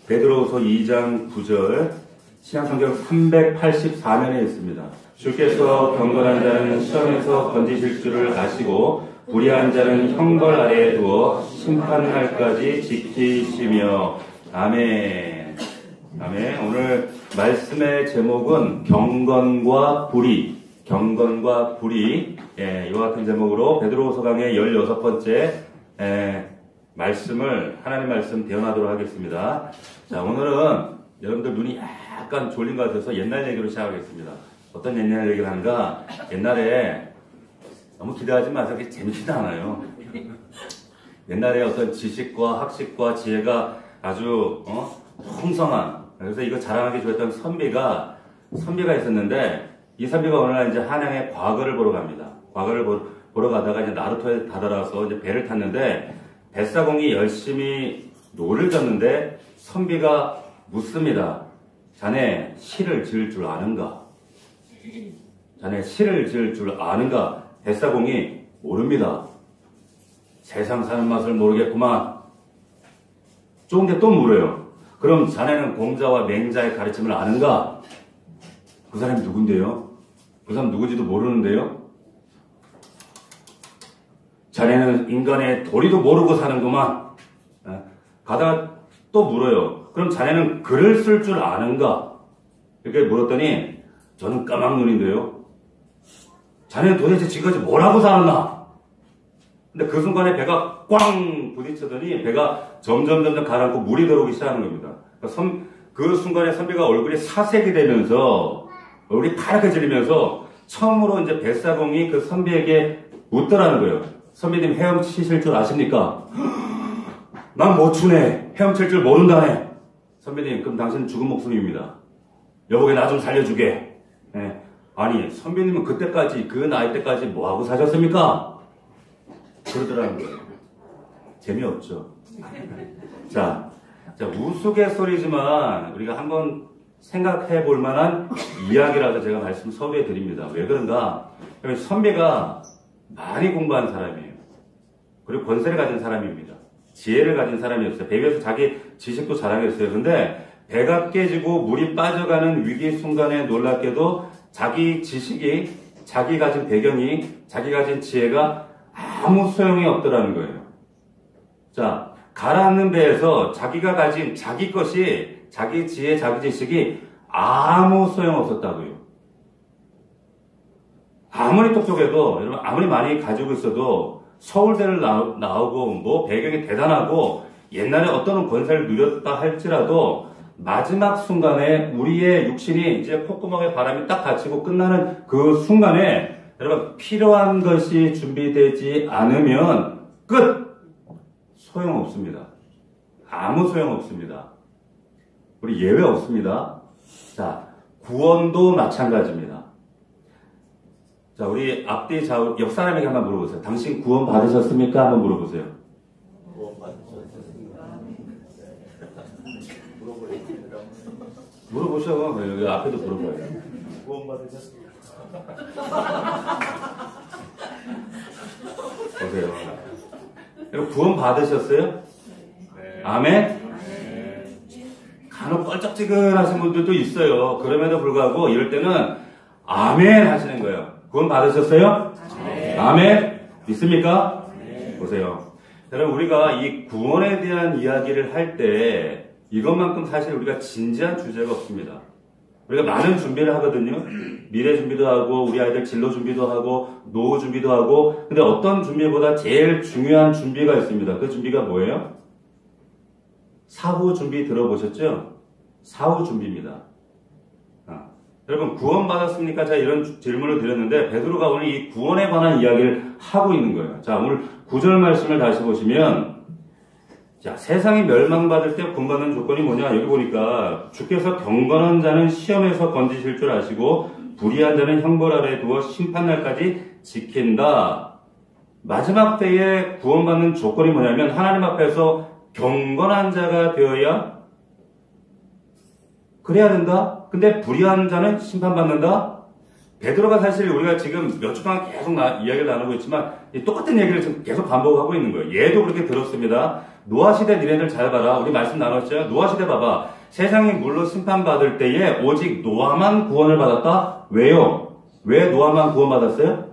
베드로후서 2장 9절 신약성경 384면에 있습니다. 주께서 경건한 자는 시험에서 건지실 줄을 아시고 불의한 자는 형벌 아래에 두어 심판날까지 지키시며. 아멘. 아멘. 오늘 말씀의 제목은 경건과 불의. 경건과 불의. 이와 같은 제목으로 베드로후서 강의 16번째 말씀을 하나님 말씀 대언하도록 하겠습니다. 자, 오늘은 여러분들 눈이 약간 졸린 것 같아서 옛날 얘기로 시작하겠습니다. 어떤 옛날 얘기를 하는가? 옛날에 너무 기대하지 마세요. 그게 재밌지도 않아요. 옛날에 어떤 지식과 학식과 지혜가 아주 풍성한, 그래서 이거 자랑하기 좋았던 선비가 있었는데, 이 선비가 어느 날 이제 한양에 과거를 보러 갑니다. 과거를 보러 가다가 이제 나루토에 다다라서 이제 배를 탔는데, 뱃사공이 열심히 노를 젓는데 선비가 묻습니다. 자네 시를 지을 줄 아는가? 자네 시를 지을 줄 아는가? 뱃사공이 모릅니다. 세상 사는 맛을 모르겠구만. 조금 뒤에 또 물어요. 그럼 자네는 공자와 맹자의 가르침을 아는가? 그 사람이 누군데요? 그 사람 누구지도 모르는데요? 자네는 인간의 도리도 모르고 사는구만. 가다가 또 물어요. 그럼 자네는 글을 쓸 줄 아는가? 이렇게 물었더니 저는 까막눈인데요. 자네는 도대체 지금까지 뭘 하고 살았나? 근데 그 순간에 배가 꽝 부딪히더니 배가 점점 가라앉고 물이 들어오기 시작하는 겁니다. 그 순간에 선비가 얼굴이 사색이 되면서 얼굴이 파랗게 질리면서 처음으로 이제 뱃사공이 그 선비에게 묻더라는 거예요. 선비님 헤엄치실 줄 아십니까? 난 못 추네. 헤엄칠 줄 모른다네. 선비님, 그럼 당신은 죽은 목숨입니다. 여보게 나 좀 살려주게. 아니, 선비님은 그때까지, 그 나이 때까지 뭐하고 사셨습니까? 그러더라는 거예요. 재미없죠. 자, 우스갯소리지만 우리가 한번 생각해 볼 만한 이야기라서 제가 말씀 서두에 드립니다. 왜 그런가? 선비가 많이 공부한 사람이에요. 그리고 권세를 가진 사람입니다. 지혜를 가진 사람이었어요. 배 위에서 자기 지식도 자랑했어요. 근데 배가 깨지고 물이 빠져가는 위기 순간에 놀랍게도 자기 지식이, 자기 가진 배경이, 자기 가진 지혜가 아무 소용이 없더라는 거예요. 자, 가라앉는 배에서 자기가 가진 자기 것이, 자기 지혜, 자기 지식이 아무 소용없었다고요. 아무리 똑똑해도, 여러분, 아무리 많이 가지고 있어도 서울대를 나오고, 뭐, 배경이 대단하고, 옛날에 어떤 권세를 누렸다 할지라도, 마지막 순간에 우리의 육신이 이제 콧구멍에 바람이 딱 닫히고 끝나는 그 순간에, 여러분, 필요한 것이 준비되지 않으면 끝! 소용없습니다. 아무 소용없습니다. 우리 예외 없습니다. 자, 구원도 마찬가지입니다. 자, 우리 앞뒤 좌우 옆 사람에게 한번 물어보세요. 당신 구원 받으셨습니까? 한번 물어보세요. 구원 받으셨습니까? 물어보셔. 여기 앞에도 물어봐요. 구원 받으셨습니까? 보세요. 여러분, 구원 받으셨어요? 네. 아멘? 간혹 껄쩍지근하신 분들도 있어요. 그럼에도 불구하고 이럴 때는 아멘 하시는 거예요. 구원 받으셨어요? 아멘? 믿습니까? 보세요. 여러분, 우리가 이 구원에 대한 이야기를 할 때 이것만큼 사실 우리가 진지한 주제가 없습니다. 우리가 많은 준비를 하거든요. 미래 준비도 하고, 우리 아이들 진로 준비도 하고, 노후 준비도 하고, 근데 어떤 준비보다 제일 중요한 준비가 있습니다. 그 준비가 뭐예요? 사후 준비 들어보셨죠? 사후 준비입니다. 여러분, 구원 받았습니까? 자, 이런 질문을 드렸는데, 베드로가 오늘 이 구원에 관한 이야기를 하고 있는 거예요. 자, 오늘 9절 말씀을 다시 보시면, 자, 세상이 멸망받을 때 구원받는 조건이 뭐냐? 여기 보니까, 주께서 경건한 자는 시험에서 건지실 줄 아시고, 불의한 자는 형벌 아래에 두어 심판날까지 지킨다. 마지막 때에 구원받는 조건이 뭐냐면, 하나님 앞에서 경건한 자가 되어야, 그래야 된다? 근데 불의한 자는 심판받는다? 베드로가 사실 우리가 지금 몇 주 동안 계속 이야기를 나누고 있지만 똑같은 얘기를 지금 계속 반복하고 있는 거예요. 얘도 그렇게 들었습니다. 노아 시대 니네들 잘 봐라. 우리 말씀 나눴죠. 노아 시대 봐봐. 세상이 물로 심판받을 때에 오직 노아만 구원을 받았다. 왜요? 왜 노아만 구원받았어요?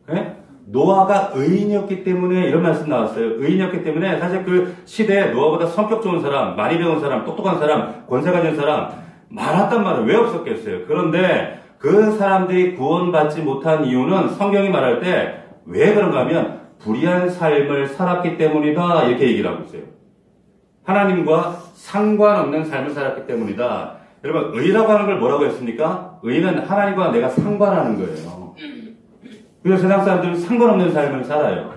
네? 노아가 의인이었기 때문에 이런 말씀 나왔어요. 의인이었기 때문에 사실 그 시대에 노아보다 성격 좋은 사람, 많이 배운 사람, 똑똑한 사람, 권세 가진 사람 많았단 말이에요. 왜 없었겠어요? 그런데 그 사람들이 구원받지 못한 이유는 성경이 말할 때 왜 그런가 하면 불의한 삶을 살았기 때문이다. 이렇게 얘기를 하고 있어요. 하나님과 상관없는 삶을 살았기 때문이다. 여러분, 의라고 하는 걸 뭐라고 했습니까? 의는 하나님과 내가 상관하는 거예요. 그래서 세상 사람들은 상관없는 삶을 살아요.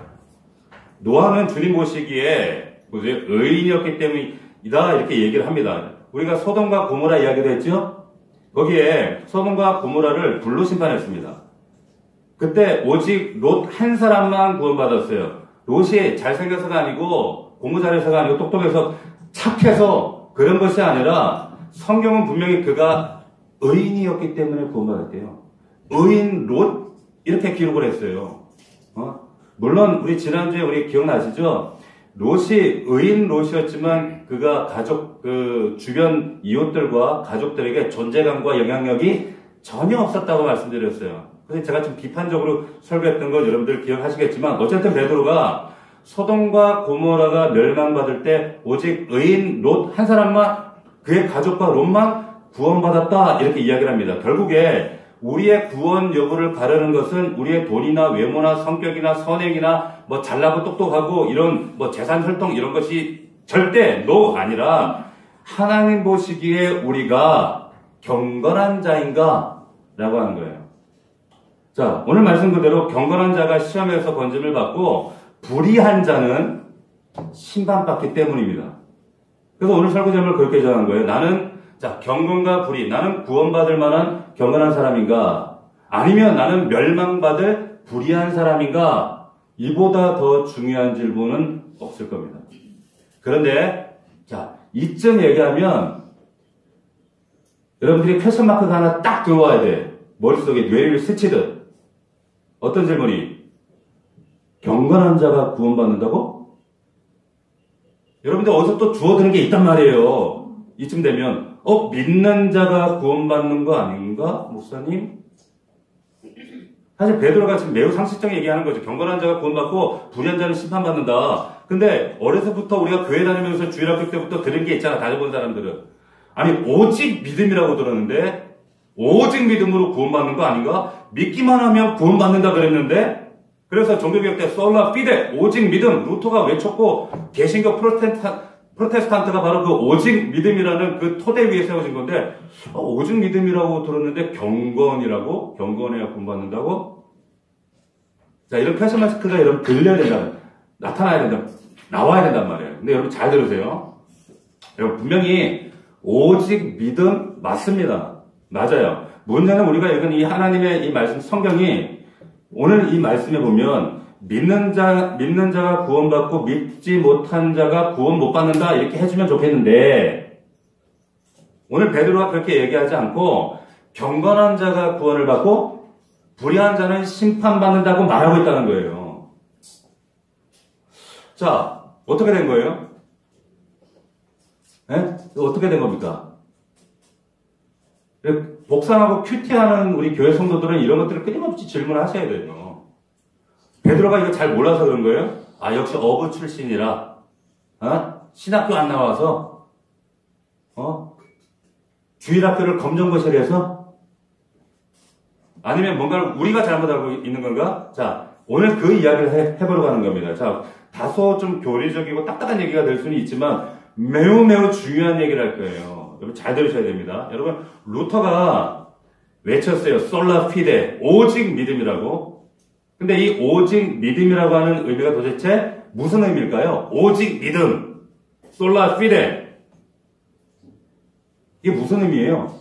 노아는 주님 보시기에 의인이었기 때문이다. 이렇게 얘기를 합니다. 우리가 소돔과 고모라 이야기도 했죠? 거기에 소돔과 고모라를 불로 심판했습니다. 그때 오직 롯 한 사람만 구원받았어요. 롯이 잘생겨서가 아니고 공부 잘해서가 아니고 똑똑해서 착해서 그런 것이 아니라 성경은 분명히 그가 의인이었기 때문에 구원받았대요. 의인 롯 이렇게 기록을 했어요. 물론 우리 지난주에 우리 기억나시죠? 롯이 의인 롯이었지만 그가 주변 이웃들과 가족들에게 존재감과 영향력이 전혀 없었다고 말씀드렸어요. 그래서 제가 좀 비판적으로 설교했던 거 여러분들 기억하시겠지만 어쨌든 베드로가 소돔과 고모라가 멸망받을 때 오직 의인 롯 한 사람만 그의 가족과 롯만 구원받았다 이렇게 이야기를 합니다. 결국에 우리의 구원 여부를 가르는 것은 우리의 돈이나 외모나 성격이나 선행이나 뭐 잘나고 똑똑하고 이런 뭐 재산 활동 이런 것이 절대 아니라 하나님 보시기에 우리가 경건한 자인가 라고 하는 거예요. 자, 오늘 말씀 그대로 경건한 자가 시험에서 건짐을 받고 불의한 자는 심판받기 때문입니다. 그래서 오늘 설교 제목을 그렇게 정한 거예요. 경건과 불의, 나는 구원받을 만한 경건한 사람인가? 아니면 나는 멸망받을 불의한 사람인가? 이보다 더 중요한 질문은 없을 겁니다. 그런데, 이쯤 얘기하면, 여러분들이 퀘스천 마크가 하나 딱 들어와야 돼. 머릿속에 뇌를 스치듯. 어떤 질문이? 경건한 자가 구원받는다고? 여러분들 어디서 또 주워드는 게 있단 말이에요. 이쯤 되면 믿는 자가 구원받는 거 아닌가? 목사님? 사실 베드로가 지금 매우 상식적 얘기하는 거죠. 경건한 자가 구원받고 불의한 자는 심판받는다. 근데 어려서부터 우리가 교회 다니면서 주일학교 때부터 들은 게 있잖아. 다녀본 사람들은. 아니 오직 믿음이라고 들었는데 오직 믿음으로 구원받는 거 아닌가? 믿기만 하면 구원받는다 그랬는데 그래서 종교개혁 때 솔라 피데 오직 믿음 루터가 외쳤고 개신교 프로테스탄트가 바로 그 오직 믿음이라는 그 토대 위에 세워진 건데 오직 믿음이라고 들었는데 경건이라고? 경건해야 구원받는다고? 자, 이런 패션 마스크가 여러분 들려야 된다. 나타나야 된다. 나와야 된단 말이에요. 근데 여러분 잘 들으세요. 여러분 분명히 오직 믿음 맞습니다. 맞아요. 문제는 우리가 읽은 이 하나님의 이 말씀 성경이 오늘 이 말씀에 보면 믿는 자가 구원받고 믿지 못한 자가 구원 못 받는다 이렇게 해주면 좋겠는데 오늘 베드로가 그렇게 얘기하지 않고 경건한 자가 구원을 받고 불의한 자는 심판받는다고 말하고 있다는 거예요. 자, 어떻게 된 거예요? 네? 어떻게 된 겁니까? 복상하고 큐티하는 우리 교회 성도들은 이런 것들을 끊임없이 질문하셔야 돼요. 베드로가 이거 잘 몰라서 그런 거예요? 역시 어부 출신이라, 신학교 안 나와서, 주일학교를 검정고시해서? 아니면 뭔가를 우리가 잘못 알고 있는 건가? 자, 오늘 그 이야기를 해보려고 하는 겁니다. 자, 다소 좀 교리적이고 딱딱한 얘기가 될 수는 있지만 매우 중요한 얘기를 할 거예요. 여러분 잘 들으셔야 됩니다. 여러분 루터가 외쳤어요. 솔라 피데 오직 믿음이라고. 근데 이 오직 믿음이라고 하는 의미가 도대체 무슨 의미일까요? 오직 믿음. 솔라 피데. 이게 무슨 의미예요?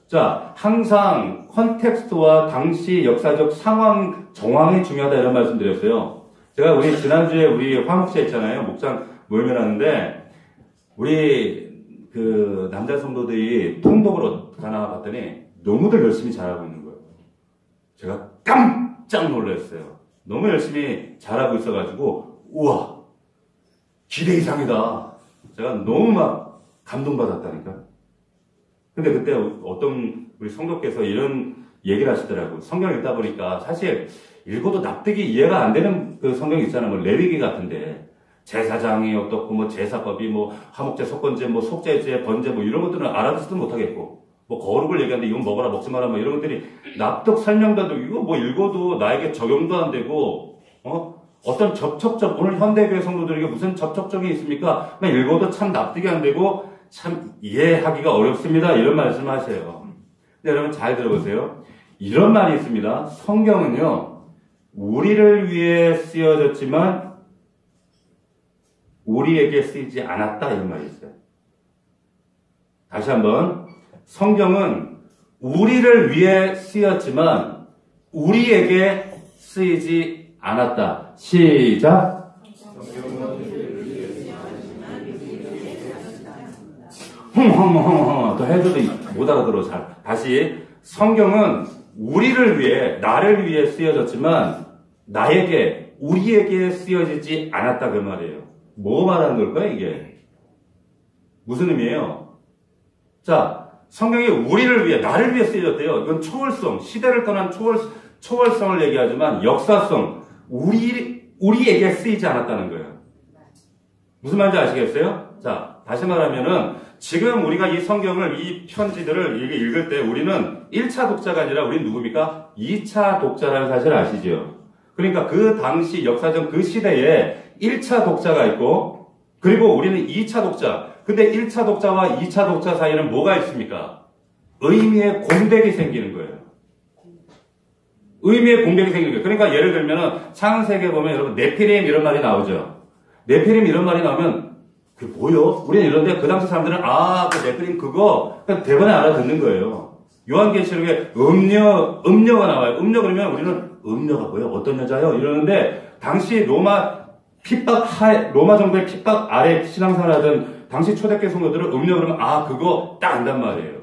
자, 항상 컨텍스트와 당시 역사적 상황, 정황이 중요하다 이런 말씀 드렸어요. 제가 우리 지난주에 우리 화목시에 있잖아요. 목장 모임을 하는데 우리 그 남자 성도들이 통독으로 가나 봤더니 너무들 열심히 잘하고 있는 거예요. 제가 깜짝 놀랐어요. 너무 열심히 잘하고 있어가지고 우와 기대 이상이다. 제가 너무 막 감동받았다니까. 근데 그때 어떤 우리 성도께서 이런 얘기를 하시더라고요. 성경 읽다 보니까 사실 읽어도 납득이 이해가 안 되는 그 성경 있잖아요. 뭐 레위기 같은데 제사장이 어떻고 뭐 제사법이 뭐 화목제, 속건제, 뭐 속죄제, 번제 뭐 이런 것들은 알아듣지도 못하겠고 뭐 거룩을 얘기하는데 이건 먹어라 먹지 마라 뭐 이런 것들이 납득 설명도 안 되고 이거 뭐 읽어도 나에게 적용도 안 되고 어떤 접촉적 오늘 현대교회 성도들에게 무슨 접촉점이 있습니까? 그냥 읽어도 참 납득이 안 되고 참 이해하기가 어렵습니다. 이런 말씀을 하세요. 근데 여러분 잘 들어보세요. 이런 말이 있습니다. 성경은요 우리를 위해 쓰여졌지만 우리에게 쓰이지 않았다 이런 말이 있어요. 다시 한번 성경은 우리를 위해 쓰였지만 우리에게 쓰이지 않았다. 시작. 또 해줘도 못 알아들어 잘. 다시 성경은 우리를 위해 나를 위해 쓰여졌지만 나에게 우리에게 쓰여지지 않았다 그 말이에요. 뭐 말하는 걸까요 이게? 무슨 의미예요? 자, 성경이 우리를 위해 나를 위해 쓰여졌대요. 이건 초월성, 시대를 떠난 초월성을 얘기하지만 역사성, 우리에게 쓰이지 않았다는 거예요. 무슨 말인지 아시겠어요? 자, 다시 말하면은 지금 우리가 이 성경을, 이 편지들을 읽을 때 우리는 1차 독자가 아니라 우리는 누굽니까? 2차 독자라는 사실 아시죠? 그러니까 그 당시 역사적 그 시대에 1차 독자가 있고 그리고 우리는 2차 독자. 근데 1차 독자와 2차 독자 사이에는 뭐가 있습니까? 의미의 공백이 생기는 거예요. 의미의 공백이 생기는 거예요. 그러니까 예를 들면은 창세기에 보면 여러분 네피림 이런 말이 나오죠. 네피림 이런 말이 나오면 그게 뭐요? 우리는 이런데 그 당시 사람들은 그 네피림 그거 그냥 대번에 알아듣는 거예요. 요한계시록에 음녀가 나와요. 음녀 그러면 우리는 음녀가 뭐예요? 어떤 여자요? 이러는데 당시 로마 정부의 핍박 아래 신앙생활하던 당시 초대교회 성도들은 음녀 그러면 그거 딱 안단 말이에요.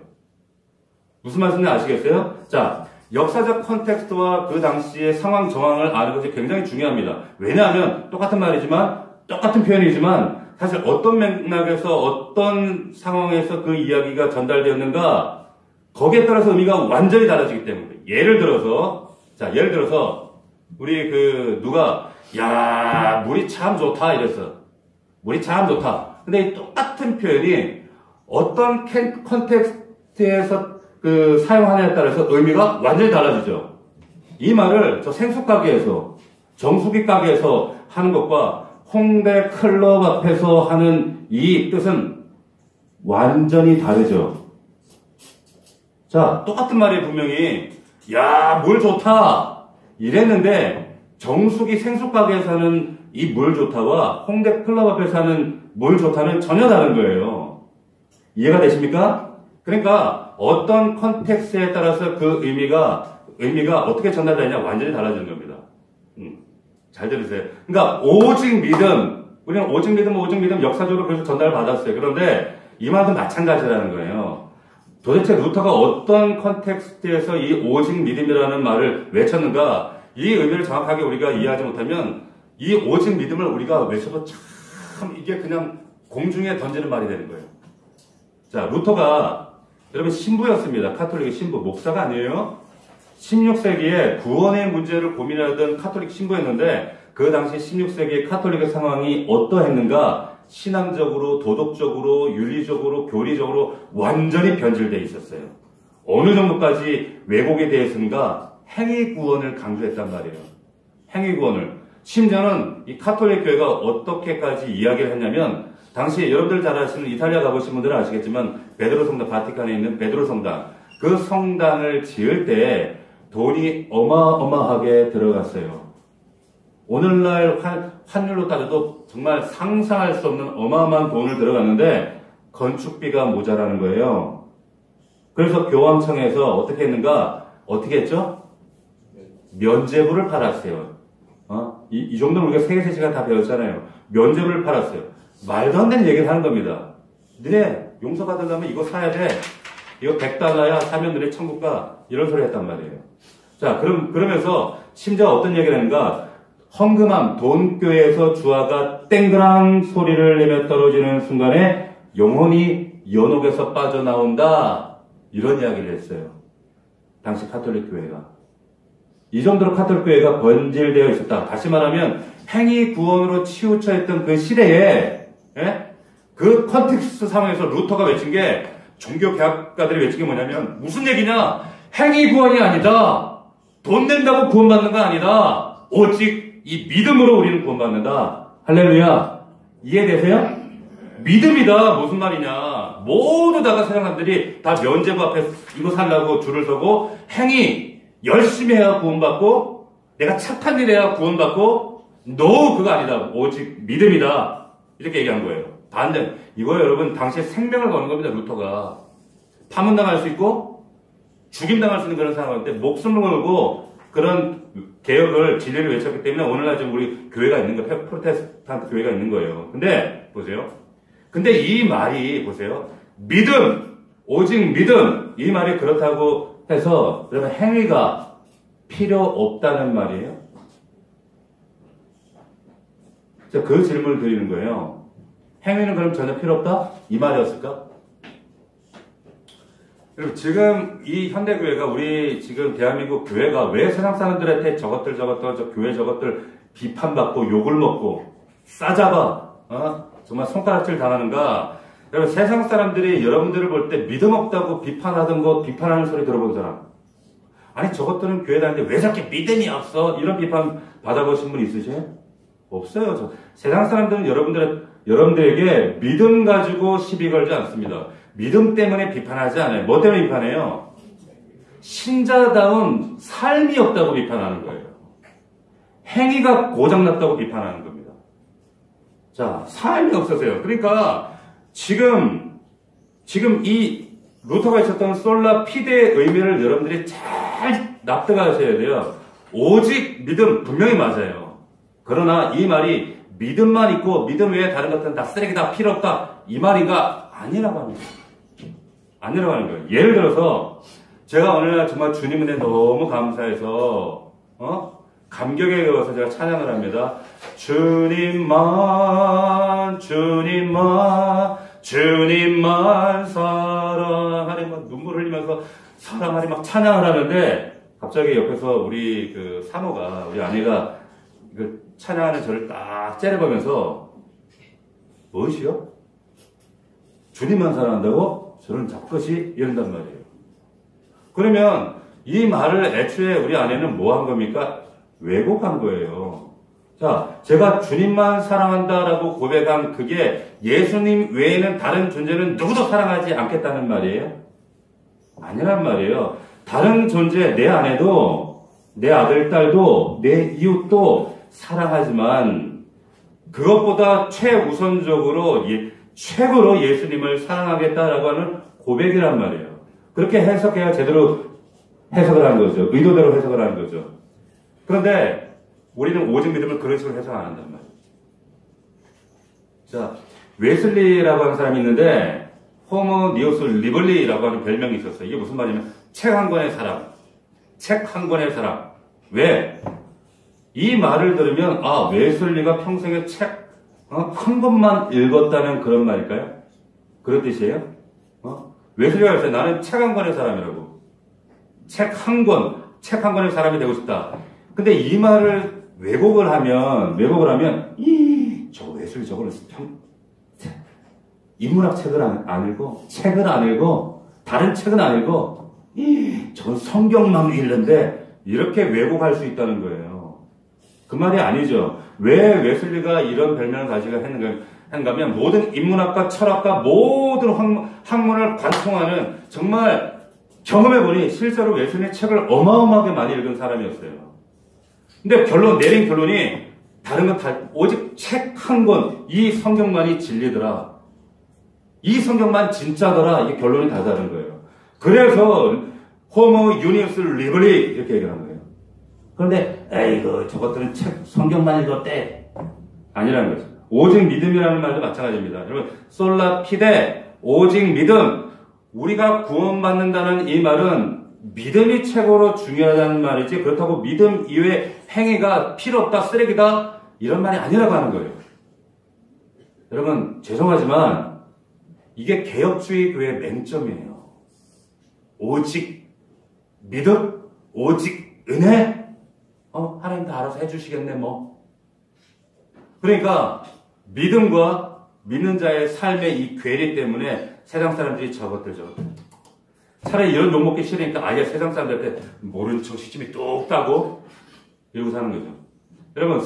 무슨 말씀인지 아시겠어요? 자, 역사적 컨텍스트와 그 당시의 상황 정황을 아는 것이 굉장히 중요합니다. 왜냐하면 똑같은 말이지만 똑같은 표현이지만 사실 어떤 맥락에서 어떤 상황에서 그 이야기가 전달되었는가 거기에 따라서 의미가 완전히 달라지기 때문에 예를 들어서 우리 누가 물이 참 좋다 이랬어. 물이 참 좋다. 근데 이 똑같은 표현이 어떤 컨텍스트에서 사용하느냐에 따라서 의미가 완전히 달라지죠. 이 말을 저 생수 가게에서 정수기 가게에서 하는 것과 홍대 클럽 앞에서 하는 이 뜻은 완전히 다르죠. 자, 똑같은 말이 분명히 물 좋다 이랬는데 정수기 생수 가게에서 하는 이 물 좋다와 홍대 클럽 앞에서 하는 물 좋다는 전혀 다른 거예요. 이해가 되십니까? 그러니까 어떤 컨텍스트에 따라서 그 의미가 어떻게 전달되냐 완전히 달라지는 겁니다. 잘 들으세요. 그러니까 오직 믿음, 우리는 오직 믿음 역사적으로 그래서 전달을 받았어요. 그런데 이 말도 마찬가지라는 거예요. 도대체 루터가 어떤 컨텍스트에서 이 오직 믿음이라는 말을 외쳤는가? 이 의미를 정확하게 우리가 이해하지 못하면 이 오직 믿음을 우리가 외쳐도 참 이게 그냥 공중에 던지는 말이 되는 거예요. 자, 루터가 여러분 신부였습니다. 카톨릭의 신부, 목사가 아니에요. 16세기에 구원의 문제를 고민하던 카톨릭 신부였는데 그 당시 16세기의 카톨릭의 상황이 어떠했는가? 신앙적으로, 도덕적으로, 윤리적으로, 교리적으로 완전히 변질되어 있었어요. 어느 정도까지 왜곡에 대해서인가? 행위 구원을 강조했단 말이에요. 행위 구원을. 심지어는 이 카톨릭 교회가 어떻게까지 이야기를 했냐면 당시 여러분들 잘 아시는 이탈리아 가보신 분들은 아시겠지만 베드로 성당, 바티칸에 있는 베드로 성당 그 성당을 지을 때 돈이 어마어마하게 들어갔어요. 오늘날 환율로 따져도 정말 상상할 수 없는 어마어마한 돈을 들어갔는데 건축비가 모자라는 거예요. 그래서 교황청에서 어떻게 했는가? 어떻게 했죠? 면죄부를 팔았어요. 이 정도는 우리가 세계 시간 다 배웠잖아요. 면죄부를 팔았어요. 말도 안 되는 얘기를 하는 겁니다. 너네 용서받으려면 이거 사야 돼. 이거 100달러야 사면 너네 천국 가. 이런 소리 했단 말이에요. 자, 그러면서 심지어 어떤 얘기를 하는가? 헝금함, 돈교에서 주화가 땡그랑 소리를 내며 떨어지는 순간에 영혼이 연옥에서 빠져나온다. 이런 이야기를 했어요. 당시 카톨릭 교회가. 이 정도로 카톨릭 교회가 번질되어 있었다. 다시 말하면 행위 구원으로 치우쳐 있던 그 시대에, 예? 그 컨텍스트 상황에서 루터가 외친 게, 종교개혁가들이 외친 게 뭐냐면 무슨 얘기냐? 행위 구원이 아니다. 돈 낸다고 구원받는 건 아니다. 오직 이 믿음으로 우리는 구원받는다. 할렐루야. 이해되세요? 믿음이다. 무슨 말이냐? 모두 다가 세상 사람들이 다 면죄부 앞에 이거 살라고 줄을 서고 행위 열심히 해야 구원받고 내가 착한 일 해야 구원받고 no 그거 아니다. 오직 믿음이다. 이렇게 얘기한 거예요. 반대. 이거 여러분 당시에 생명을 거는 겁니다. 루터가. 파문당할 수 있고 죽임당할 수 있는 그런 상황인데 목숨을 걸고 그런 개혁을 진리를 외쳤기 때문에 오늘날 지금 우리 교회가 있는 거예요. 프로테스탄트 교회가 있는 거예요. 근데 보세요. 근데 이 말이 보세요. 믿음, 오직 믿음 이 말이 그렇다고 해서 그러면 행위가 필요 없다는 말이에요. 자, 그 질문을 드리는 거예요. 행위는 그럼 전혀 필요 없다? 이 말이었을까? 여러분, 지금 이 현대교회가 우리 지금 대한민국 교회가 왜 세상 사람들한테 저것들 저 교회 저것들 비판받고 욕을 먹고 싸잡아 정말 손가락질 당하는가? 여러분, 세상 사람들이 여러분들을 볼 때 믿음 없다고 비판하던 거 비판하는 소리 들어본 사람? 아니 저것들은 교회 다니는데 왜 저렇게 믿음이 없어? 이런 비판 받아보신 분 있으세요? 없어요. 세상 사람들은 여러분들에게 믿음 가지고 시비 걸지 않습니다. 믿음 때문에 비판하지 않아요. 뭐 때문에 비판해요? 신자다운 삶이 없다고 비판하는 거예요. 행위가 고장났다고 비판하는 겁니다. 자, 삶이 없어서요. 그러니까 지금 이 루터가 있었던 솔라 피데의 의미를 여러분들이 잘 납득하셔야 돼요. 오직 믿음 분명히 맞아요. 그러나 이 말이 믿음만 있고 믿음 외에 다른 것들은 다 쓰레기다 필요 없다 이 말이가 아니라고 합니다. 아니라고 하는 거예요. 예를 들어서 제가 오늘날 정말 주님 은혜 너무 감사해서 감격에 겨워서 제가 찬양을 합니다. 주님만 사랑하니 막 눈물 흘리면서 사랑하니 막 찬양을 하는데 갑자기 옆에서 우리 그 사모가 우리 아내가 그 찬양하는 저를 딱 째려보면서 무엇이요? 주님만 사랑한다고? 저는 잡것이 이런단 말이에요. 그러면 이 말을 애초에 우리 아내는 뭐 한 겁니까? 왜곡한 거예요. 자, 제가 주님만 사랑한다라고 고백한 그게 예수님 외에는 다른 존재는 누구도 사랑하지 않겠다는 말이에요? 아니란 말이에요. 다른 존재, 내 아내도, 내 아들, 딸도, 내 이웃도 사랑하지만 그것보다 최우선적으로 최고로 예수님을 사랑하겠다라고 하는 고백이란 말이에요. 그렇게 해석해야 제대로 해석을 하는 거죠. 의도대로 해석을 하는 거죠. 그런데 우리는 오직 믿음을 그런 식으로 해석 안 한단 말이에요. 자, 웨슬리라고 하는 사람이 있는데 호모 니오스 리블리라고 하는 별명이 있었어요. 이게 무슨 말이냐면 책 한 권의 사람. 책 한 권의 사람. 왜? 이 말을 들으면 웨슬리가 평생에 책 한 권만 읽었다는 그런 말일까요? 그런 뜻이에요? 웨슬리가 그랬어요. 나는 책 한 권의 사람이라고. 책 한 권의 사람이 되고 싶다. 근데 이 말을 왜곡을 하면 저 웨슬리 저거는 인문학 책을 안 읽고 다른 책은 안 읽고 저건 성경만 읽는데 이렇게 왜곡할 수 있다는 거예요. 그 말이 아니죠. 왜 웨슬리가 이런 별명을 가지고 했는가 하면 모든 인문학과 철학과 모든 학문을 관통하는 정말 경험해보니 실제로 웨슬리의 책을 어마어마하게 많이 읽은 사람이었어요. 근데 내린 결론이 다른 건 다 오직 책 한 권, 이 성경만이 진리더라. 이 성경만 진짜더라. 이게 결론이 다 다른 거예요. 그래서 호모 유니우스 리블리 이렇게 얘기를 한 거예요. 그런데 에이그 저것들은 성경만 읽었대. 아니라는 거죠. 오직 믿음이라는 말도 마찬가지입니다. 여러분 솔라 피데 오직 믿음 우리가 구원받는다는 이 말은 믿음이 최고로 중요하다는 말이지 그렇다고 믿음 이외에 행위가 필요 없다, 쓰레기다 이런 말이 아니라고 하는 거예요. 여러분 죄송하지만 이게 개혁주의 교회의 맹점이에요. 오직 믿음, 오직 은혜, 하나님 다 알아서 해주시겠네 뭐. 그러니까 믿음과 믿는 자의 삶의 이 괴리 때문에 세상 사람들이 저것들. 차라리 이런 욕 먹기 싫으니까 아예 세상 사람들한테 모른 척 시침이 뚝 따고 이러고 사는 거죠. 여러분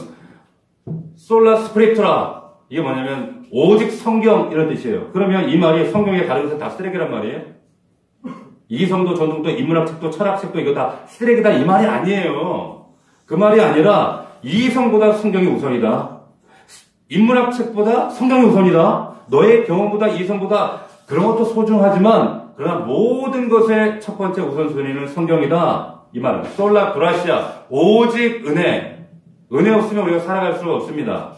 솔라 스크립투라 이게 뭐냐면 오직 성경 이런 뜻이에요. 그러면 이 말이 성경에 다른 것은 다 쓰레기란 말이에요? 이성도 전통도 인문학책도 철학책도 이거 다 쓰레기다 이 말이 아니에요. 그 말이 아니라 이성보다 성경이 우선이다. 인문학책보다 성경이 우선이다. 너의 경험보다 이성보다 그런 것도 소중하지만 그러나 모든 것의 첫 번째 우선순위는 성경이다. 이 말은 솔라 그라시아 오직 은혜. 은혜 없으면 우리가 살아갈 수가 없습니다.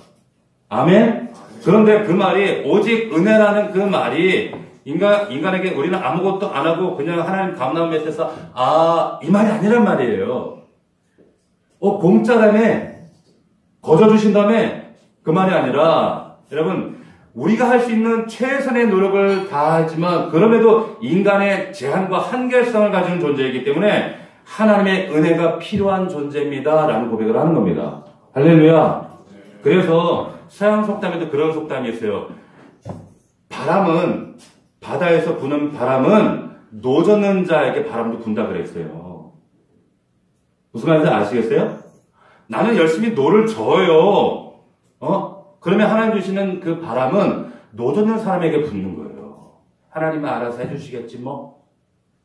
아멘? 그런데 그 말이 오직 은혜라는 그 말이 인간에게 우리는 아무것도 안 하고 그냥 하나님 감나무 밑에서 이 말이 아니란 말이에요. 공짜라며 거저 주신다며 그 말이 아니라 여러분 우리가 할 수 있는 최선의 노력을 다하지만 그럼에도 인간의 제한과 한계성을 가지는 존재이기 때문에 하나님의 은혜가 필요한 존재입니다 라는 고백을 하는 겁니다. 할렐루야. 그래서 서양 속담에도 그런 속담이 있어요. 바다에서 부는 바람은 노젓는 자에게 바람도 분다 그랬어요. 무슨 말인지 아시겠어요? 나는 열심히 노를 져요. 그러면 하나님 주시는 그 바람은 노젓는 사람에게 붙는 거예요. 하나님은 알아서 해주시겠지 뭐?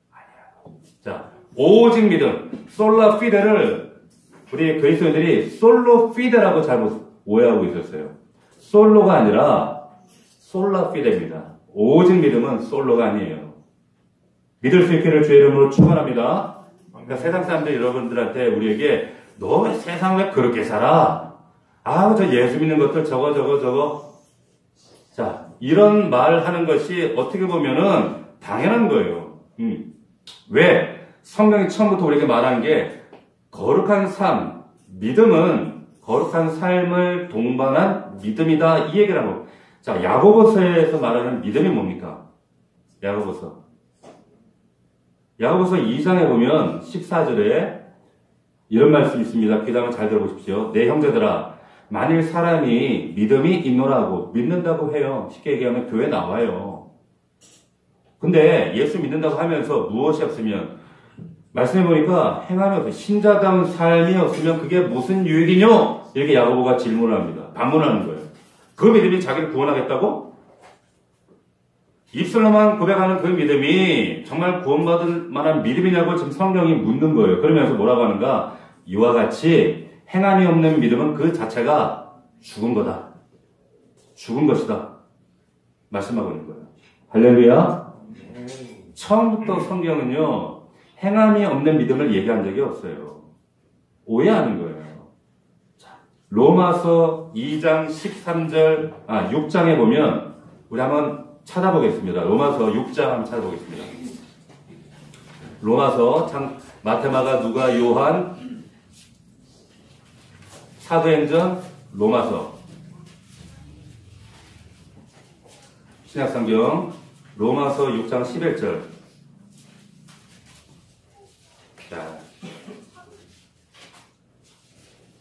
아니야. 자, 오직 믿음, 솔라 피데를 우리 그리스도인들이 솔로 피데라고 잘못 오해하고 있었어요. 솔로가 아니라 솔라 피데입니다. 오직 믿음은 솔로가 아니에요. 믿을 수 있기를 주의 이름으로 축원합니다. 그러니까 세상 사람들이 여러분들한테 우리에게 너 왜 세상 왜 그렇게 살아? 저 예수 믿는 것들 저거. 자, 이런 말 하는 것이 어떻게 보면은 당연한 거예요. 왜? 성경이 처음부터 우리에게 말한 게 거룩한 삶, 믿음은 거룩한 삶을 동반한 믿음이다. 이 얘기를 하고. 자, 야고보서에서 말하는 믿음이 뭡니까? 야고보서 2장에 보면 14절에 이런 말씀이 있습니다. 귀담아 잘 들어보십시오. 내 형제들아, 만일 사람이 믿음이 있노라고 믿는다고 해요. 쉽게 얘기하면 교회 나와요. 근데 예수 믿는다고 하면서 무엇이 없으면 말씀해보니까 행함이 없어요. 신자다운 삶이 없으면 그게 무슨 유익이뇨? 이렇게 야고보가 질문을 합니다. 반문하는 거예요. 그 믿음이 자기를 구원하겠다고? 입술로만 고백하는 그 믿음이 정말 구원받을 만한 믿음이냐고 지금 성경이 묻는 거예요. 그러면서 뭐라고 하는가? 이와 같이 행함이 없는 믿음은 그 자체가 죽은 거다. 죽은 것이다. 말씀하고 있는 거예요. 할렐루야. 처음부터 성경은요. 행함이 없는 믿음을 얘기한 적이 없어요. 오해하는 거예요. 자, 로마서 2장 13절, 6장에 보면 우리 한번 찾아보겠습니다. 로마서 6장 한번 찾아보겠습니다. 로마서 마태, 마가, 누가, 요한, 사도행전, 로마서, 신약성경, 로마서 6장 11절. 자,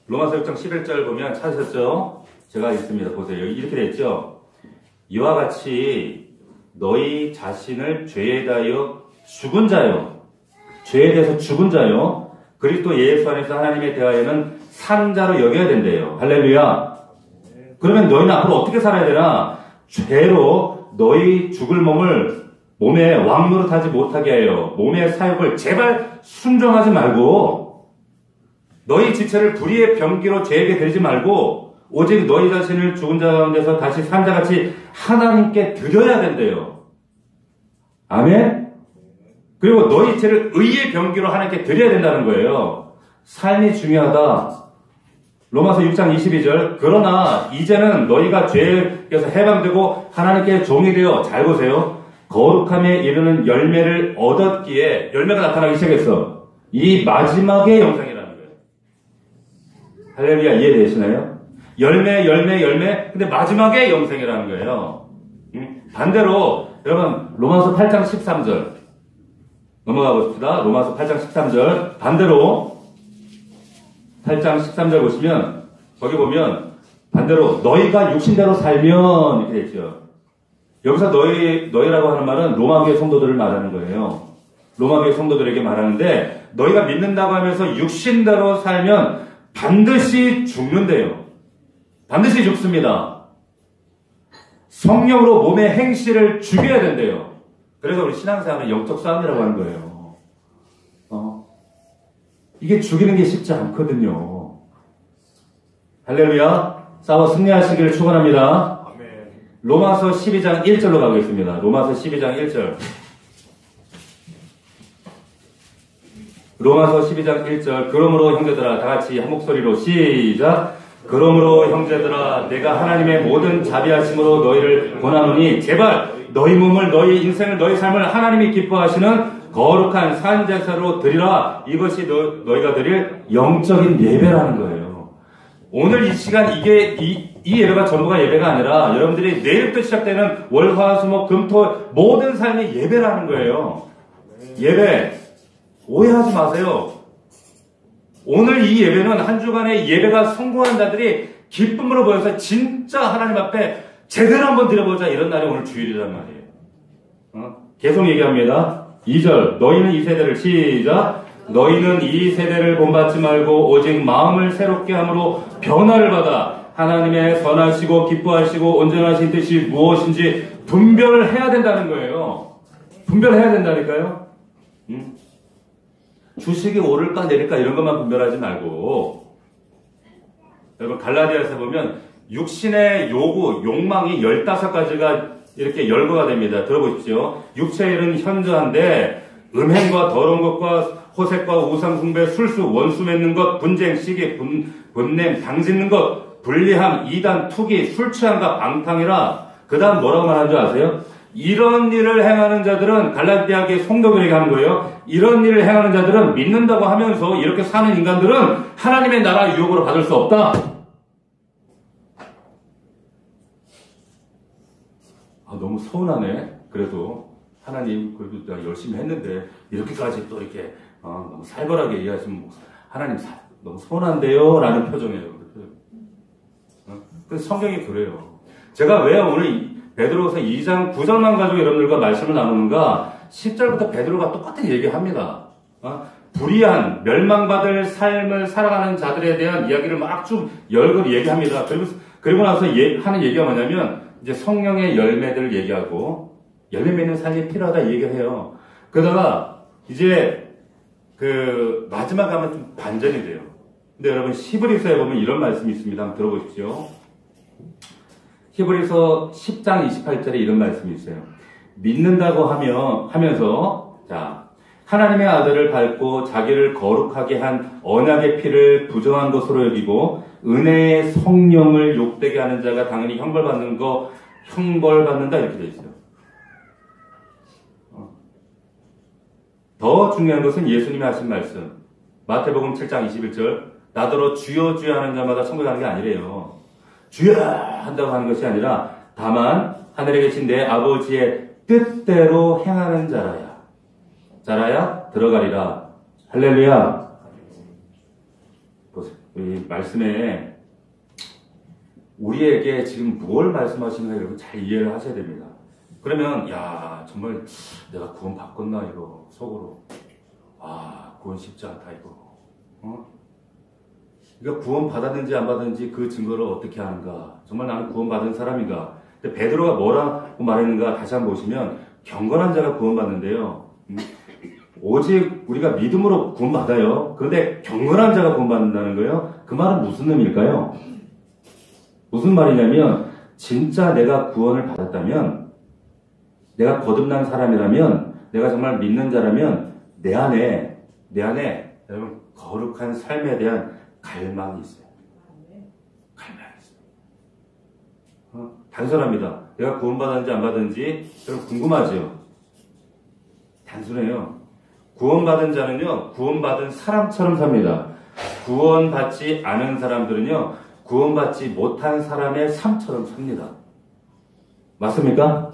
로마서 6장 11절 보면 찾으셨죠? 제가 있습니다. 보세요. 이렇게 되어 있죠? 이와 같이 너희 자신을 죄에 대하여 죽은 자요. 죄에 대해서 죽은 자요. 그리스도 예수 안에서 하나님에 대하여는 산 자로 여겨야 된대요. 할렐루야. 그러면 너희는 앞으로 어떻게 살아야 되나? 죄로 너희 죽을 몸을 몸에 왕노릇하지 못하게 하여 몸의 사욕을 제발 순종하지 말고 너희 지체를 불의의 병기로 죄에게 들이지 말고 오직 너희 자신을 죽은 자 가운데서 다시 산 자같이 하나님께 드려야 된대요. 아멘? 그리고 너희 죄를 의의 병기로 하나님께 드려야 된다는 거예요. 삶이 중요하다. 로마서 6장 22절. 그러나 이제는 너희가 죄에서 해방되고 하나님께 종이 되어, 잘 보세요. 거룩함에 이르는 열매를 얻었기에 열매가 나타나기 시작했어. 이 마지막의 영상이라는 거예요. 할렐루야, 이해되시나요? 열매. 근데 마지막의 영생이라는 거예요. 반대로 여러분 로마서 8장 13절 넘어가 보십시다. 로마서 8장 13절 반대로 8장 13절 보시면 거기 보면 반대로 너희가 육신대로 살면 이렇게 되어 있죠. 여기서 너희라고 하는 말은 로마교회 성도들을 말하는 거예요. 로마교회 성도들에게 말하는데 너희가 믿는다고 하면서 육신대로 살면 반드시 죽는데요. 반드시 죽습니다. 성령으로 몸의 행실을 죽여야 된대요. 그래서 우리 신앙생활은 영적 싸움이라고 하는 거예요. 이게 죽이는 게 쉽지 않거든요. 할렐루야. 싸워 승리하시기를 축원합니다. 아멘. 로마서 12장 1절로 가겠습니다. 로마서 12장 1절. 로마서 12장 1절. 그러므로 형제들아 다 같이 한 목소리로 시작. 그러므로 형제들아 내가 하나님의 모든 자비하심으로 너희를 권하노니 제발 너희 몸을 너희 인생을 너희 삶을 하나님이 기뻐하시는 거룩한 산제사로 드리라. 이것이 너희가 드릴 영적인 예배라는 거예요. 오늘 이 시간 이 예배가 전부가 예배가 아니라 여러분들이 내일부터 시작되는 월, 화, 수, 목, 금, 토 모든 삶이 예배라는 거예요. 예배. 오해하지 마세요. 오늘 이 예배는 한 주간의 예배가 성공한 자들이 기쁨으로 모여서 진짜 하나님 앞에 제대로 한번 드려보자 이런 날이 오늘 주일이란 말이에요. 계속 얘기합니다. 2절 너희는 이 세대를 시작 너희는 이 세대를 본받지 말고 오직 마음을 새롭게 함으로 변화를 받아 하나님의 선하시고 기뻐하시고 온전하신 뜻이 무엇인지 분별을 해야 된다는 거예요. 분별해야 된다니까요. 주식이 오를까 내릴까 이런 것만 분별하지 말고 여러분 갈라디아서 보면 육신의 요구, 욕망이 15가지가 이렇게 열거가 됩니다. 들어보십시오. 육체의 일은 현저한데 음행과 더러운 것과 호색과 우상 숭배, 술수, 원수 맺는 것, 분쟁, 시기, 분냄, 당짓는 것, 불리함, 이단, 투기, 술 취함과 방탕이라. 그 다음 뭐라고 말하는 줄 아세요? 이런 일을 행하는 자들은 갈라디아의 성도들에게 하는 거예요. 이런 일을 행하는 자들은 믿는다고 하면서 이렇게 사는 인간들은 하나님의 나라 유혹으로 받을 수 없다. 너무 서운하네. 그래도 하나님 그래도 내가 열심히 했는데 이렇게까지 또 이렇게 너무 살벌하게 이해하시면 하나님 너무 서운한데요? 라는 표정이에요. 그래서 성경이 그래요. 제가 왜 오늘 베드로서 2장 9절만 가지고 여러분들과 말씀을 나누는가? 10절부터 베드로가 똑같은 얘기합니다. 불의한 멸망받을 삶을 살아가는 자들에 대한 이야기를 막 쭉 열거리 얘기합니다. 그리고 나서 하는 얘기가 뭐냐면 이제 성령의 열매들을 얘기하고 열매 맺는 삶이 필요하다 얘기를 해요. 그러다가 이제 그 마지막 하면 좀 반전이 돼요. 근데 여러분 히브리서에 보면 이런 말씀이 있습니다. 한번 들어보십시오. 히브리서 10장 28절에 이런 말씀이 있어요. 믿는다고 하면서 자 하나님의 아들을 밟고 자기를 거룩하게 한 언약의 피를 부정한 것으로 여기고 은혜의 성령을 욕되게 하는 자가 당연히 형벌받는다 이렇게 되어 있어요. 더 중요한 것은 예수님이 하신 말씀. 마태복음 7장 21절. 나더러 주여 주여 하는 자마다 천국에 가는 게 아니래요. 주여 한다고 하는 것이 아니라 다만 하늘에 계신 내 아버지의 뜻대로 행하는 자라야 들어가리라. 할렐루야. 보세요. 이 말씀에 우리에게 지금 무엇을 말씀하시는가 여러분 잘 이해를 하셔야 됩니다. 그러면 야 정말 내가 구원 받겠나 이거 속으로 구원 쉽지 않다 이거. 그러니까 구원 받았는지 안 받았는지 그 증거를 어떻게 하는가. 정말 나는 구원 받은 사람인가. 근데 베드로가 뭐라고 말했는가 다시 한번 보시면 경건한 자가 구원 받는데요. 오직 우리가 믿음으로 구원 받아요. 그런데 경건한 자가 구원 받는다는 거예요. 그 말은 무슨 의미일까요? 무슨 말이냐면 진짜 내가 구원을 받았다면 내가 거듭난 사람이라면 내가 정말 믿는 자라면 내 안에 여러분 거룩한 삶에 대한 갈망이 있어요. 갈망이 있어요. 단순합니다. 내가 구원 받았는지 안 받았는지 여러분 궁금하죠? 단순해요. 구원받은 자는요, 구원받은 사람처럼 삽니다. 구원받지 않은 사람들은요, 구원받지 못한 사람의 삶처럼 삽니다. 맞습니까?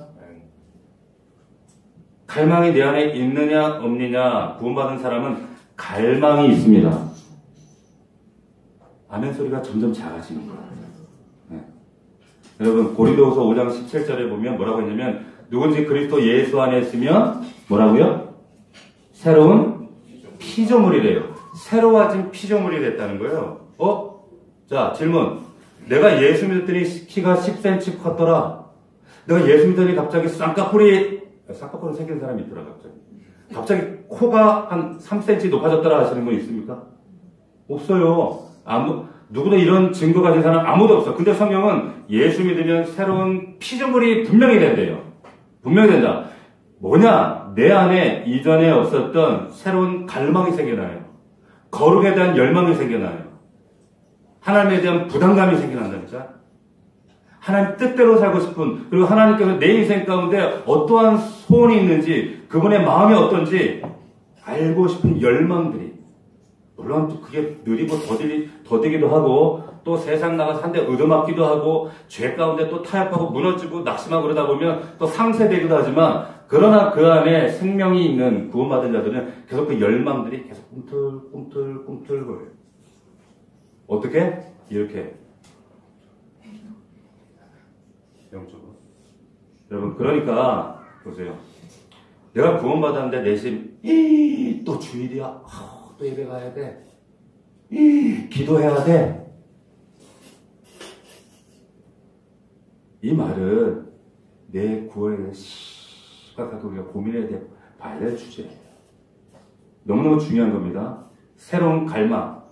갈망이 내 안에 있느냐 없느냐, 구원받은 사람은 갈망이 있습니다. 아멘 소리가 점점 작아지는 거예요. 네. 여러분, 고린도후서 5장 17절에 보면 뭐라고 했냐면, 누군지 그리스도 예수 안에 있으면 뭐라고요? 새로운 피조물이래요. 새로워진 피조물이 됐다는 거예요. 자, 질문. 내가 예수 믿었더니 키가 10cm 컸더라. 내가 예수 믿더니 갑자기 쌍꺼풀이 생긴 사람이 있더라, 갑자기 코가 한 3cm 높아졌더라 하시는 분 있습니까? 없어요. 누구도 이런 증거 가진 사람 아무도 없어. 근데 성경은 예수 믿으면 새로운 피조물이 분명히 된대요. 분명히 된다. 뭐냐? 내 안에 이전에 없었던 새로운 갈망이 생겨나요. 거룩에 대한 열망이 생겨나요. 하나님에 대한 부담감이 생겨난다니까. 하나님 뜻대로 살고 싶은, 그리고 하나님께서 내 인생 가운데 어떠한 소원이 있는지, 그분의 마음이 어떤지 알고 싶은 열망들이, 물론 또 그게 느리고 더디기도 하고, 또 세상 나가서 한 대 얻어맞기도 하고, 죄 가운데 또 타협하고 무너지고 낙심하고 그러다 보면 또 상쇄되기도 하지만, 그러나 그 안에 생명이 있는 구원받은 자들은 계속 그 열망들이 계속 꿈틀거려요. 어떻게? 이렇게. 영적으로. 여러분, 그러니까, 보세요. 내가 구원받았는데 내심, 또 주일이야. 또 예배 가야 돼. 기도해야 돼. 이 말은 내 구원에 대한 심각하게 우리가 고민해야 돼. 봐야 될 주제예요. 너무너무 중요한 겁니다. 새로운 갈망.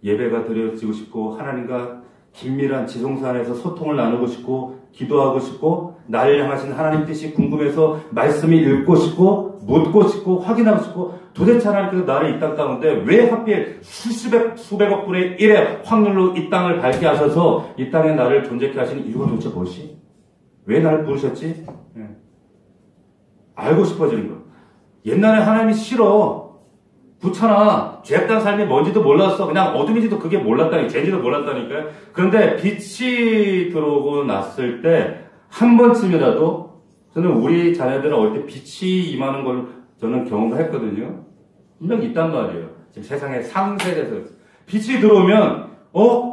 예배가 드려지고 싶고, 하나님과 긴밀한 지성소 안에서 소통을 나누고 싶고, 기도하고 싶고, 나를 향하신 하나님 뜻이 궁금해서 말씀이 읽고 싶고, 묻고 싶고, 확인하고 싶고, 도대체 하나님께서 나를 이 땅 가운데 왜 하필 수백억 분의 1의 확률로 이 땅을 밟게 하셔서 이 땅에 나를 존재케 하신 이유가 도대체 무엇이? 왜 나를 부르셨지? 알고 싶어지는 거. 옛날에 하나님이 싫어. 귀찮아. 죄악된 삶이 뭔지도 몰랐어. 그냥 어둠인지도 그게 몰랐다니까. 죄인지도 몰랐다니까요. 그런데 빛이 들어오고 났을 때 한 번쯤이라도 저는 우리 자녀들은 어릴 때 빛이 임하는 걸 저는 경험을 했거든요. 분명히 있단 말이에요. 지금 세상에 상세돼서 빛이 들어오면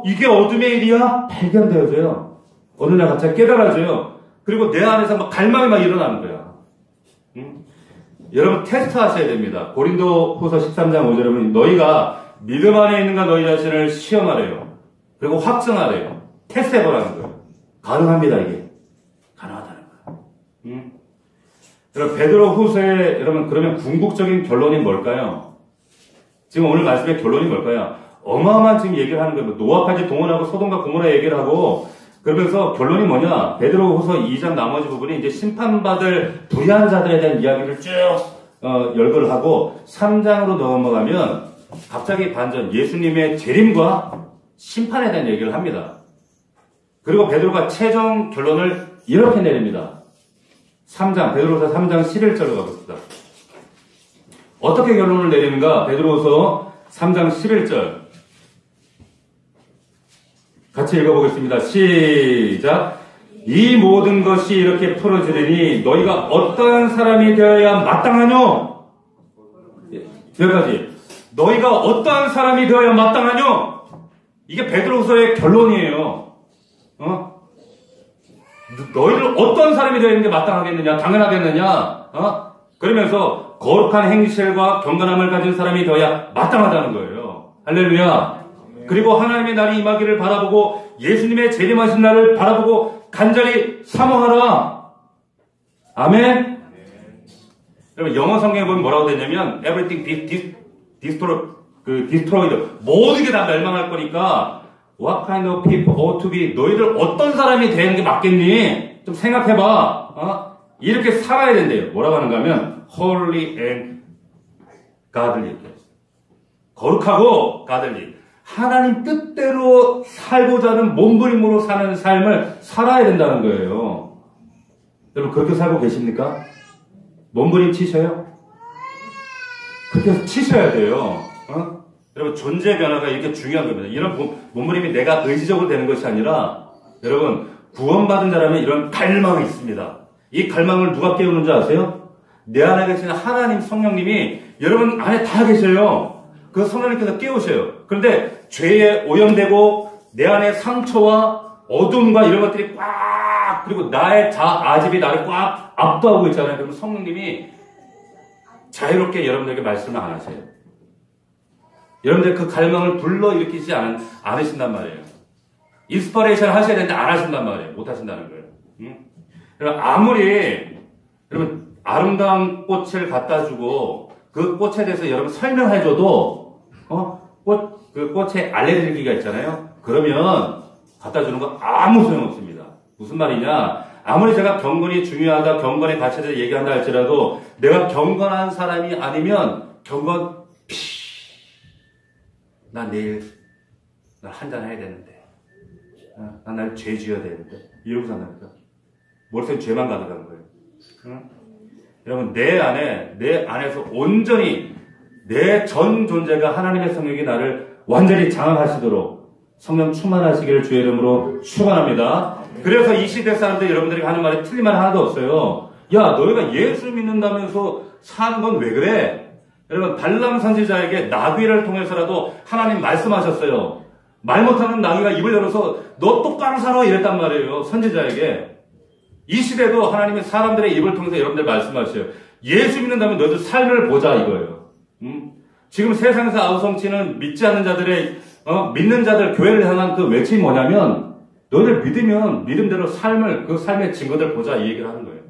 이게 어둠의 일이야? 발견되어져요. 어느 날 갑자기 깨달아져요. 그리고 내 안에서 막 갈망이 막 일어나는 거야. 여러분 테스트 하셔야 됩니다. 고린도후서 13장 5절에 보면 너희가 믿음 안에 있는가 너희 자신을 시험하래요. 그리고 확증하래요. 테스트해보라는 거예요. 가능합니다, 이게. 가능하다는 거예요. 여러분 베드로후서에 여러분 그러면 궁극적인 결론이 뭘까요? 지금 오늘 말씀의 결론이 뭘까요? 어마어마한 지금 얘기를 하는 거예요. 노아까지 동원하고 소돔과 고모라 얘기를 하고 그러면서 결론이 뭐냐? 베드로후서 2장 나머지 부분이 이제 심판받을 불의한 자들에 대한 이야기를 쭉 열거를 하고 3장으로 넘어가면 갑자기 반전 예수님의 재림과 심판에 대한 얘기를 합니다. 그리고 베드로가 최종 결론을 이렇게 내립니다. 3장 베드로후서 3장 11절로 가봅시다. 어떻게 결론을 내리는가? 베드로후서 3장 11절 같이 읽어보겠습니다. 시작. 이 모든 것이 이렇게 풀어지리니 너희가 어떠한 사람이 되어야 마땅하뇨? 여기까지. 너희가 어떠한 사람이 되어야 마땅하뇨? 이게 베드로후서의 결론이에요. 너희를 어떤 사람이 되어야 하는 게 마땅하겠느냐? 당연하겠느냐? 그러면서 거룩한 행실과 경건함을 가진 사람이 되어야 마땅하다는 거예요. 할렐루야. 그리고 하나님의 날이 임하기를 바라보고 예수님의 재림하신 날을 바라보고 간절히 사모하라. 아멘. 여러분 영어 성경에 보면 뭐라고 되냐면 everything destroyed 모든 게 다 멸망할 거니까 what kind of people ought to be 너희들 어떤 사람이 되는 게 맞겠니? 좀 생각해봐. 이렇게 살아야 된대요. 뭐라고 하는가 하면 holy and godly 거룩하고 godly 하나님 뜻대로 살고자 하는 몸부림으로 사는 삶을 살아야 된다는 거예요. 여러분 그렇게 살고 계십니까? 몸부림 치셔요? 그렇게 해서 치셔야 돼요. 여러분, 존재 변화가 이렇게 중요한 겁니다. 이런 몸부림이 내가 의지적으로 되는 것이 아니라, 여러분, 구원받은 자라면 이런 갈망이 있습니다. 이 갈망을 누가 깨우는 줄 아세요? 내 안에 계시는 하나님 성령님이 여러분 안에 다 계셔요. 그 성령님께서 깨우셔요. 그런데 죄에 오염되고 내 안에 상처와 어둠과 이런 것들이 꽉, 그리고 나의 아집이 나를 꽉 압도하고 있잖아요. 그러면 성령님이 자유롭게 여러분들에게 말씀을 안 하세요. 여러분들 그 갈망을 불러일으키지 않으신단 말이에요. 인스퍼레이션 하셔야 되는데 안 하신단 말이에요. 못 하신다는 거예요. 여러분, 아무리 여러분 아름다운 꽃을 갖다 주고 그 꽃에 대해서 여러분 설명해줘도 그 꽃에 알레르기가 있잖아요. 그러면 갖다 주는 거 아무 소용없습니다. 무슨 말이냐? 아무리 제가 경건이 중요하다, 경건의 가치에 대해서 얘기한다 할지라도 내가 경건한 사람이 아니면 나 내일 한잔 해야 되는데, 나 날 죄 지어야 되는데 이러고 산다니까. 머릿속에 죄만 가득한 거예요. 여러분, 내 안에서 온전히 내 전 존재가 하나님의 성령이 나를 완전히 장악하시도록 성령 충만하시기를 주의 이름으로 축원합니다. 그래서 이 시대 사람들 여러분들이 하는 말이 틀린 말 하나도 없어요. 야, 너희가 예수 믿는다면서 사는 건 왜 그래? 여러분, 발람 선지자에게 나귀를 통해서라도 하나님 말씀하셨어요. 말 못하는 나귀가 입을 열어서 너 똑바로 살아 이랬단 말이에요. 선지자에게. 이 시대도 하나님이 사람들의 입을 통해서 여러분들 말씀하셔요. 예수 믿는다면 너희들 삶을 보자 이거예요. 지금 세상에서 아우성치는 믿지 않는 자들의 믿는 자들 교회를 향한 그 외침이 뭐냐면 너희들 믿으면 믿음대로 그 삶의 증거들 보자 이 얘기를 하는 거예요.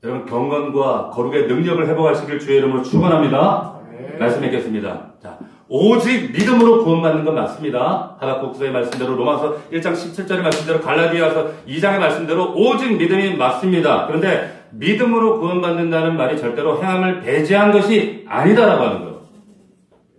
여러분, 경건과 거룩의 능력을 회복하시길 주의 이름으로 축원합니다. 말씀 읽겠습니다. 자, 오직 믿음으로 구원받는 건 맞습니다. 하박국서의 말씀대로, 로마서 1장 17절의 말씀대로, 갈라디아서 2장의 말씀대로 오직 믿음이 맞습니다. 그런데 믿음으로 구원받는다는 말이 절대로 행함을 배제한 것이 아니다라고 하는 거예요.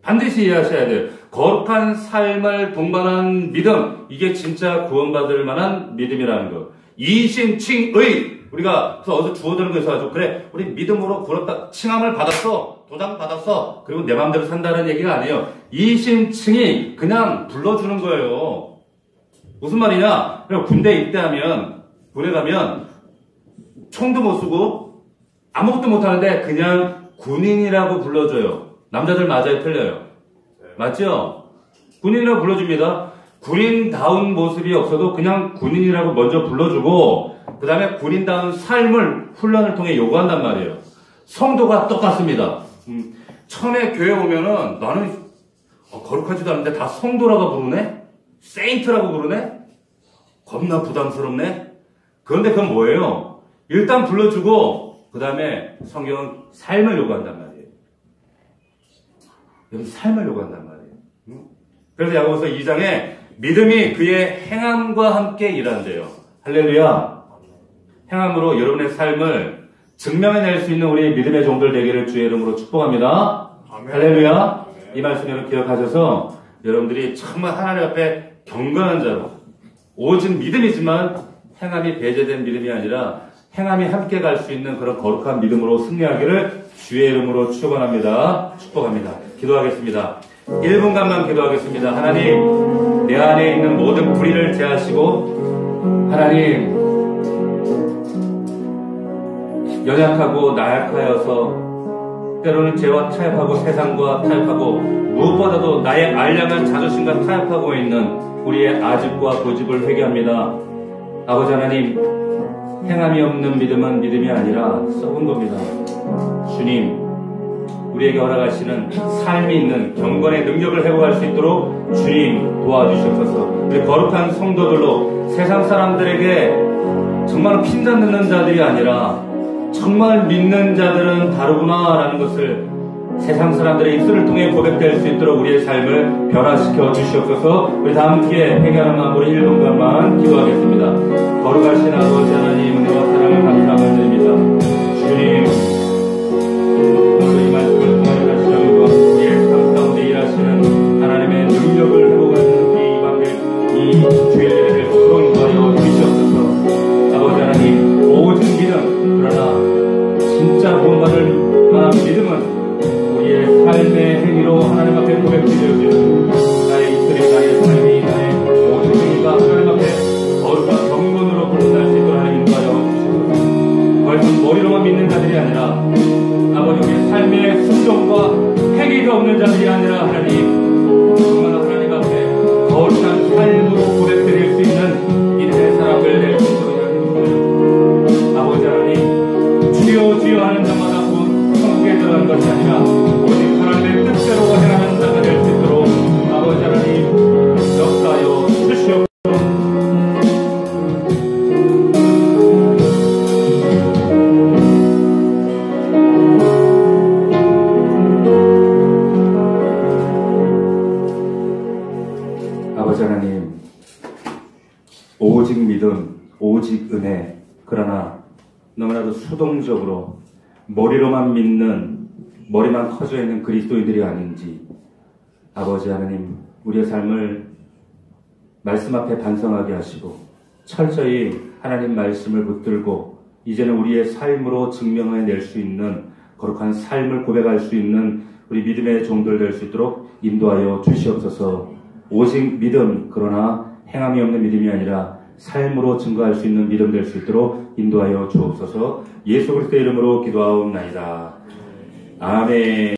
반드시 이해하셔야 돼요. 거룩한 삶을 동반한 믿음, 이게 진짜 구원받을 만한 믿음이라는 거. 이신칭의, 우리가 어디서 주워드는 거 있어가지고, 그래, 우리 믿음으로 구원받, 칭함을 받았어, 도장 받았어, 그리고 내 마음대로 산다는 얘기가 아니에요. 이신칭이 그냥 불러주는 거예요. 무슨 말이냐? 그냥 군대 입대하면, 군에 가면, 총도 못 쓰고, 아무것도 못 하는데, 그냥 군인이라고 불러줘요. 남자들 맞아요? 틀려요? 맞죠? 군인이라고 불러줍니다. 군인다운 모습이 없어도 그냥 군인이라고 먼저 불러주고 그 다음에 군인다운 삶을 훈련을 통해 요구한단 말이에요. 성도가 똑같습니다. 처음에 교회 오면은 나는 거룩하지도 않은데 다 성도라고 부르네? 세인트라고 부르네? 겁나 부담스럽네? 그런데 그건 뭐예요? 일단 불러주고 그 다음에 성경은 삶을 요구한단 말이에요. 여기 삶을 요구한단 말이에요. 그래서 야고보서 2장에 믿음이 그의 행함과 함께 일한대요. 할렐루야. 행함으로 여러분의 삶을 증명해낼 수 있는 우리 믿음의 종들 되기를 주의 이름으로 축복합니다. 아멘. 할렐루야. 이 말씀 여러분 기억하셔서 여러분들이 정말 하나님 앞에 경건한 자로 오직 믿음이지만 행함이 배제된 믿음이 아니라 행함이 함께 갈 수 있는 그런 거룩한 믿음으로 승리하기를 주의 이름으로 축원합니다. 축복합니다. 기도하겠습니다. 1분간만 기도하겠습니다. 하나님, 내 안에 있는 모든 불의를 제하시고 하나님, 연약하고 나약하여서 때로는 죄와 타협하고 세상과 타협하고 무엇보다도 나의 알량한 자존심과 타협하고 있는 우리의 아집과 고집을 회개합니다. 아버지 하나님, 행함이 없는 믿음은 믿음이 아니라 썩은 겁니다. 주님, 우리에게 허락하시는 삶이 있는 경건의 능력을 회복할 수 있도록 주님 도와주시옵소서. 우리 거룩한 성도들로 세상 사람들에게 정말 핀잔 듣는 자들이 아니라 정말 믿는 자들은 다르구나라는 것을 세상 사람들의 입술을 통해 고백될 수 있도록 우리의 삶을 변화시켜 주시옵소서. 우리 다 함께 회개하는 마음으로 1분간만 기도하겠습니다. 거룩하신 아버지 하나님, 은혜와 사랑을 감사함을 드립니다. 주님, 오늘 이 말씀을 통하여 다시 한번 우리의 삶 가운데 일하시는 하나님의 능력을 회복하는 이 방을 이 주일에 될 수로 인하여 주시옵소서. 아버지 하나님, 오직 믿음, 그러나 진짜 구원받을 만한 벌써 머리로만 믿는 자들이 아니라 아버지 우리 삶의 순종과 행위가 없는 자들이 아니라 하나님 정말 하나님 앞에 거룩한 삶으로 고백드릴 수 있는 믿음의 사람을 낼 수 있도록 해주시고요. 아버지 하나님 주여 주여 하는 자마다 곧 천국에 들어가는 것이 아니라 오직 하나님의 뜻대로 행하는 자가 될 수 있도록 아버지 하나님 역사하여 주시옵소서. 아버지 하나님, 오직 믿음, 오직 은혜, 그러나 너무나도 수동적으로 머리로만 믿는, 머리만 커져 있는 그리스도인들이 아닌지 아버지 하나님, 우리의 삶을 말씀 앞에 반성하게 하시고 철저히 하나님 말씀을 붙들고 이제는 우리의 삶으로 증명해낼 수 있는 거룩한 삶을 고백할 수 있는 우리 믿음의 종들 될 수 있도록 인도하여 주시옵소서. 오직 믿음, 그러나 행함이 없는 믿음이 아니라 삶으로 증거할 수 있는 믿음 될 수 있도록 인도하여 주옵소서. 예수 그리스도의 이름으로 기도하옵나이다. 아멘.